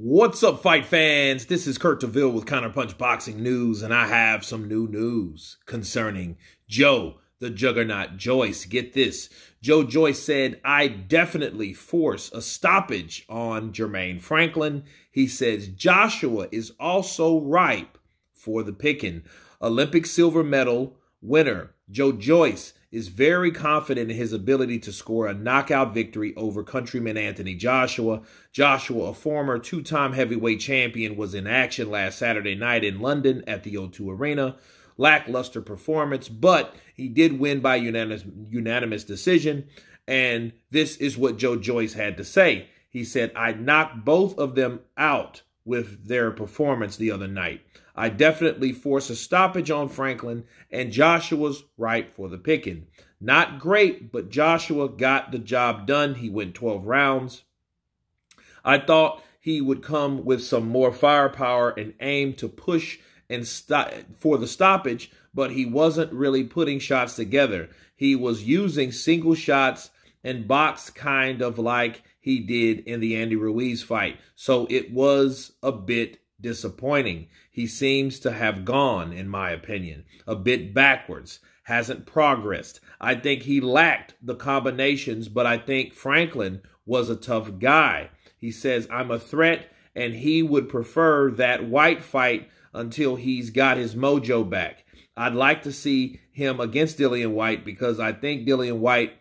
What's up, fight fans? This is Kurt DeVille with Counterpunch Boxing News, and I have some new news concerning Joe, the Juggernaut Joyce. Get this. Joe Joyce said, I definitely force a stoppage on Jermaine Franklin. He says Joshua is also ripe for the picking. Olympic silver medal winner Joe Joyce is very confident in his ability to score a knockout victory over countryman Anthony Joshua. Joshua, a former two-time heavyweight champion, was in action last Saturday night in London at the O2 Arena. Lackluster performance, but he did win by unanimous decision, and this is what Joe Joyce had to say. He said, I knocked both of them out with their performance the other night. I definitely force a stoppage on Franklin, and Joshua's right for the picking. Not great, but Joshua got the job done. He went 12 rounds. I thought he would come with some more firepower and aim to push and stop for the stoppage, but he wasn't really putting shots together. He was using single shots and box kind of like he did in the Andy Ruiz fight. So it was a bit disappointing. He seems to have gone, in my opinion, a bit backwards, hasn't progressed. I think he lacked the combinations, but I think Franklin was a tough guy. He says, I'm a threat, and he would prefer that White fight until he's got his mojo back. I'd like to see him against Dillian Whyte because I think Dillian Whyte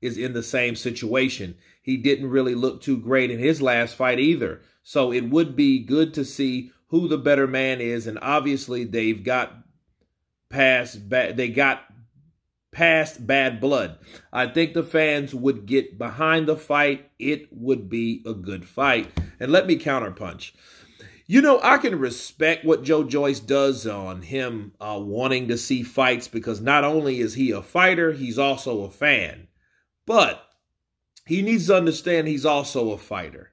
is in the same situation. He didn't really look too great in his last fight either. So it would be good to see who the better man is. And obviously they've got past bad blood. I think the fans would get behind the fight. It would be a good fight. And let me counterpunch. You know, I can respect what Joe Joyce does on him wanting to see fights because not only is he a fighter, he's also a fan. But he needs to understand he's also a fighter.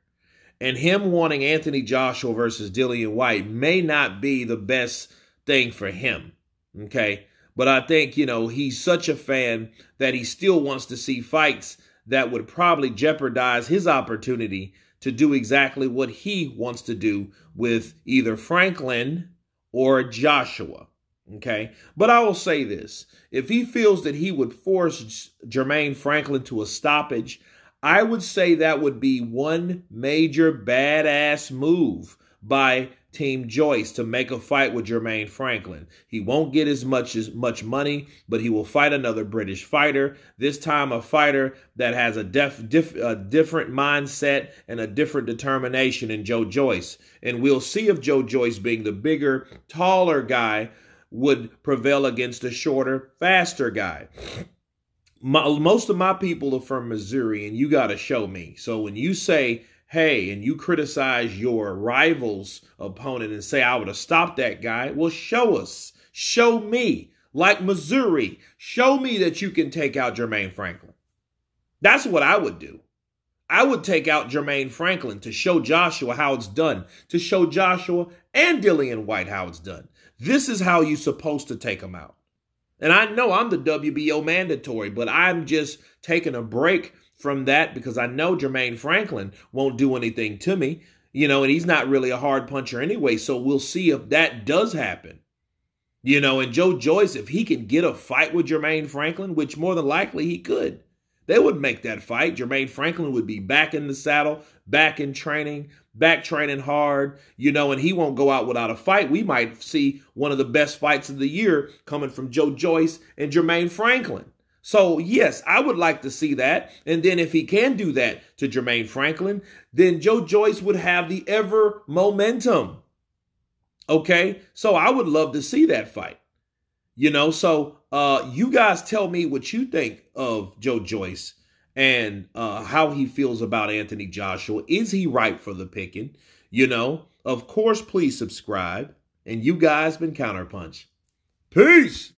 And him wanting Anthony Joshua versus Dillian Whyte may not be the best thing for him, okay? But I think, you know, he's such a fan that he still wants to see fights that would probably jeopardize his opportunity to do exactly what he wants to do with either Franklin or Joshua, okay? But I will say this. If he feels that he would force Jermaine Franklin to a stoppage, I would say that would be one major badass move by Team Joyce to make a fight with Jermaine Franklin. He won't get as much money, but he will fight another British fighter. This time a fighter that has a different mindset and a different determination in Joe Joyce. And we'll see if Joe Joyce, being the bigger, taller guy, would prevail against a shorter, faster guy. Most of my people are from Missouri, and you got to show me. So when you say, hey, and you criticize your rival's opponent and say, I would have stopped that guy, well, show us. Show me. Like Missouri, show me that you can take out Jermaine Franklin. That's what I would do. I would take out Jermaine Franklin to show Joshua how it's done, to show Joshua and Dillian Whyte how it's done. This is how you're supposed to take them out. And I know I'm the WBO mandatory, but I'm just taking a break from that because I know Jermaine Franklin won't do anything to me, you know, and he's not really a hard puncher anyway. So we'll see if that does happen, you know, and Joe Joyce, if he can get a fight with Jermaine Franklin, which more than likely he could, they would make that fight. Jermaine Franklin would be back in the saddle, back in training, back training hard, you know, and he won't go out without a fight. We might see one of the best fights of the year coming from Joe Joyce and Jermaine Franklin. So, yes, I would like to see that. And then if he can do that to Jermaine Franklin, then Joe Joyce would have the ever momentum. Okay? So I would love to see that fight. You know, so you guys tell me what you think of Joe Joyce and how he feels about Anthony Joshua. Is he ripe for the picking? You know, of course, please subscribe. And you guys been Counterpunch. Peace.